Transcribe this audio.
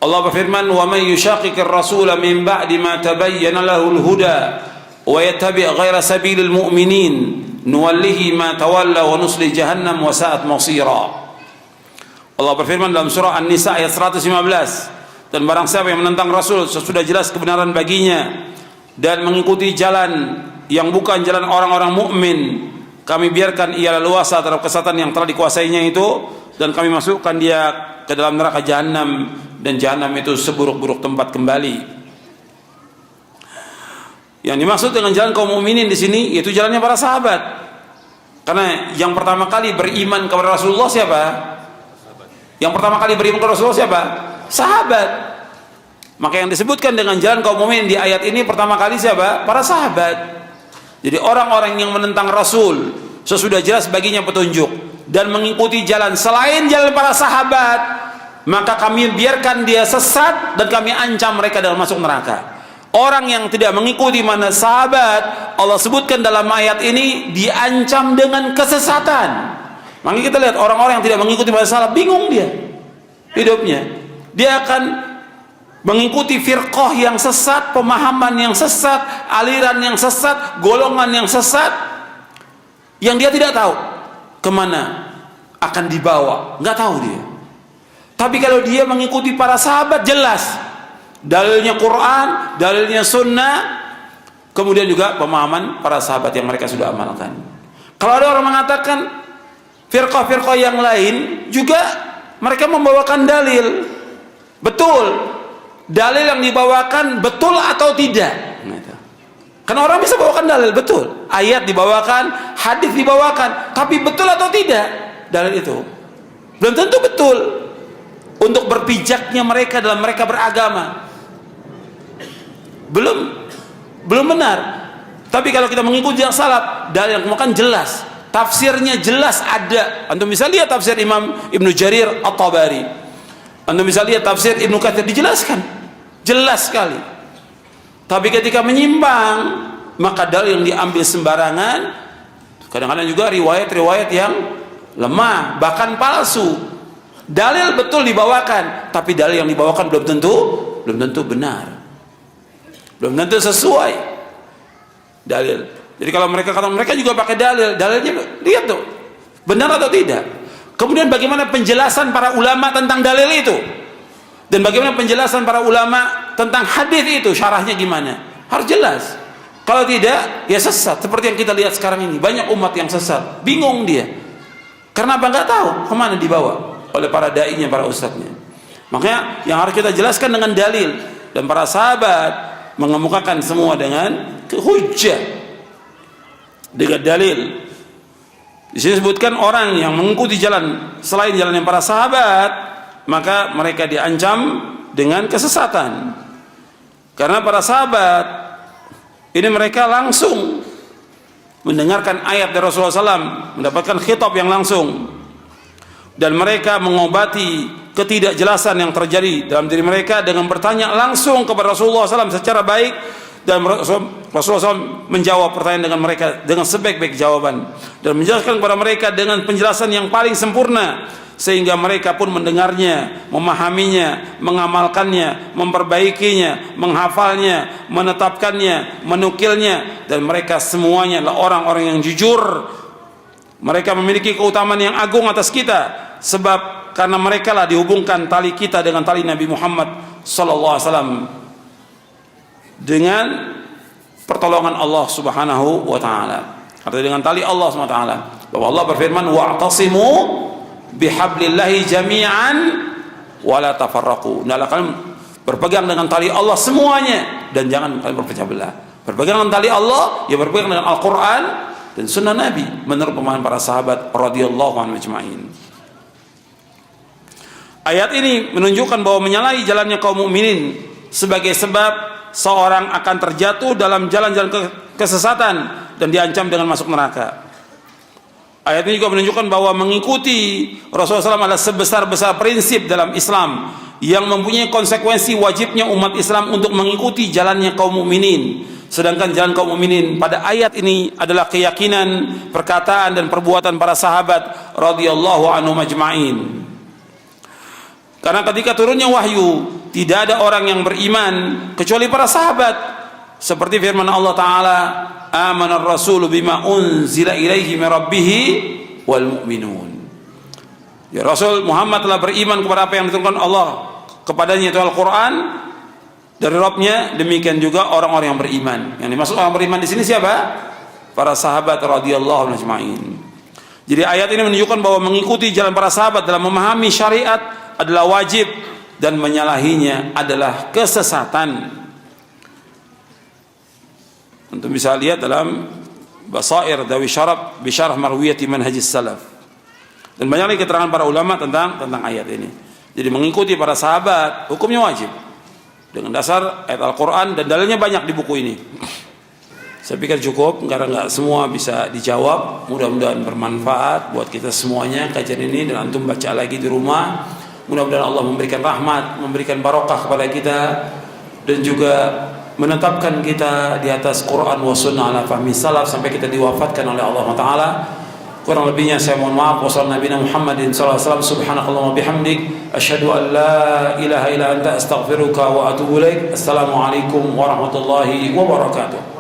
Allah berfirman, "Wa may yushaqiqir rasula min ba'di ma tabayyana lahul huda wa yattabi' ghaira sabilil mu'minin nuwallihi ma tawalla wa nusli jahannam wa sa'at masira." Allah berfirman dalam surah An-Nisa ayat 115, dan barang siapa yang menentang Rasul sesudah jelas kebenaran baginya dan mengikuti jalan yang bukan jalan orang-orang mukmin, kami biarkan ia leluasa terhadap kesesatan yang telah dikuasainya itu, dan kami masukkan dia ke dalam neraka jahanam, dan jahanam itu seburuk-buruk tempat kembali. Yang dimaksud dengan jalan kaum mukminin di sini yaitu jalannya para sahabat. Karena yang pertama kali beriman kepada Rasulullah siapa? Yang pertama kali beriman kepada Rasulullah siapa? Sahabat. Maka yang disebutkan dengan jalan kaum mukminin di ayat ini pertama kali siapa? Para sahabat. Jadi orang-orang yang menentang Rasul sesudah jelas baginya petunjuk dan mengikuti jalan selain jalan para sahabat, maka kami biarkan dia sesat dan kami ancam mereka dengan masuk neraka. Orang yang tidak mengikuti mana sahabat, Allah sebutkan dalam ayat ini diancam dengan kesesatan. Makanya kita lihat orang-orang yang tidak mengikuti mana sahabat, bingung dia hidupnya. Dia akan mengikuti firqah yang sesat, pemahaman yang sesat, aliran yang sesat, golongan yang sesat, yang dia tidak tahu kemana akan dibawa, nggak tahu dia. Tapi kalau dia mengikuti para sahabat, jelas dalilnya Quran, dalilnya sunnah, kemudian juga pemahaman para sahabat yang mereka sudah amalkan. Kalau ada orang mengatakan firqah-firqah yang lain juga mereka membawakan dalil, betul, dalil yang dibawakan betul atau tidak. Karena orang bisa bawakan dalil betul, ayat dibawakan, hadis dibawakan, tapi betul atau tidak dalil itu belum tentu betul untuk berpijaknya mereka dalam mereka beragama, belum benar. Tapi kalau kita mengikuti yang salaf, dalil yang kemudian jelas, tafsirnya jelas ada. Antum bisa lihat tafsir Imam Ibnu Jarir At-Tabari, antum bisa lihat tafsir Ibnu Katsir, dijelaskan jelas sekali. Tapi ketika menyimpang, maka dalil yang diambil sembarangan, kadang-kadang juga riwayat-riwayat yang lemah, bahkan palsu. Dalil betul dibawakan, tapi dalil yang dibawakan belum tentu benar, belum tentu sesuai dalil. Jadi kalau mereka kata mereka juga pakai dalilnya lihat tuh benar atau tidak. Kemudian bagaimana penjelasan para ulama tentang dalil itu, dan bagaimana penjelasan para ulama tentang hadis itu, syarahnya gimana, harus jelas. Kalau tidak, ya sesat. Seperti yang kita lihat sekarang ini, banyak umat yang sesat, bingung dia. Karena apa? Nggak tahu kemana dibawa oleh para dai-nya, para ustadznya. Makanya yang harus kita jelaskan dengan dalil, dan para sahabat mengemukakan semua dengan hujjah, dengan dalil. Di sini disebutkan orang yang mengikuti jalan selain jalan yang para sahabat, maka mereka diancam dengan kesesatan. Karena para sahabat ini mereka langsung mendengarkan ayat dari Rasulullah SAW, mendapatkan khitab yang langsung, dan mereka mengobati ketidakjelasan yang terjadi dalam diri mereka dengan bertanya langsung kepada Rasulullah SAW secara baik, dan Rasulullah SAW menjawab pertanyaan dengan mereka dengan sebaik-baik jawaban, dan menjelaskan kepada mereka dengan penjelasan yang paling sempurna, sehingga mereka pun mendengarnya, memahaminya, mengamalkannya, memperbaikinya, menghafalnya, menetapkannya, menukilnya, dan mereka semuanya adalah orang-orang yang jujur. Mereka memiliki keutamaan yang agung atas kita, sebab karena mereka lah dihubungkan tali kita dengan tali Nabi Muhammad SAW dengan pertolongan Allah Subhanahu wa taala. Artinya dengan tali Allah Subhanahu wa taala. Bahwa Allah berfirman, wa'tasimu bihablillahi jami'an wa la tafarraqu. Hendaklah kalian berpegang dengan tali Allah semuanya, dan jangan kalian berpecah belah. Berpegang dengan tali Allah, ya berpegang dengan Al-Qur'an dan sunnah Nabi menurut pemahaman para sahabat radhiyallahu anhum ajma'in. Ayat ini menunjukkan bahwa menyalahi jalannya kaum mukminin sebagai sebab seorang akan terjatuh dalam jalan-jalan kesesatan dan diancam dengan masuk neraka. Ayat ini juga menunjukkan bahwa mengikuti Rasulullah SAW adalah sebesar-besar prinsip dalam Islam yang mempunyai konsekuensi wajibnya umat Islam untuk mengikuti jalannya kaum mukminin. Sedangkan jalan kaum mukminin pada ayat ini adalah keyakinan, perkataan dan perbuatan para sahabat radhiyallahu anhum ajma'in. Karena ketika turunnya wahyu, tidak ada orang yang beriman kecuali para sahabat. Seperti firman Allah Ta'ala, amanar rasulu bima unzila ilaihi min rabbih wal mu'minun. Ya, Rasul Muhammad telah beriman kepada apa yang diturunkan Allah kepadanya, itu Al-Quran dari Rabbnya. Demikian juga orang-orang yang beriman. Yang dimaksud orang beriman di sini siapa? Para sahabat radhiyallahu anhum ajma'in. Jadi ayat ini menunjukkan bahwa mengikuti jalan para sahabat dalam memahami syariat adalah wajib, dan menyalahinya adalah kesesatan. Untuk bisa lihat dalam Basair Dawi Syarab Bisyarah Marwiyati Manhajis Salaf, dan banyak lagi keterangan para ulama tentang ayat ini. Jadi mengikuti para sahabat hukumnya wajib dengan dasar ayat Al-Quran, dan dalilnya banyak di buku ini. Saya pikir cukup karena nggak semua bisa dijawab. Mudah-mudahan bermanfaat buat kita semuanya kajian ini, dan antum baca lagi di rumah. Mudah-mudahan Allah memberikan rahmat, memberikan barokah kepada kita, dan juga menetapkan kita di atas Quran wa sunnah ala fahmi salaf sampai kita diwafatkan oleh Allah Ta'ala. Kurang lebihnya saya mohon maaf. Wassalamualaikum Muhammadin sallallahu alaihi wasallam. Subhanakallahumma bihamdik asyhadu an la ilaha illa anta astaghfiruka wa atubu ilaik. Assalamualaikum warahmatullahi wabarakatuh.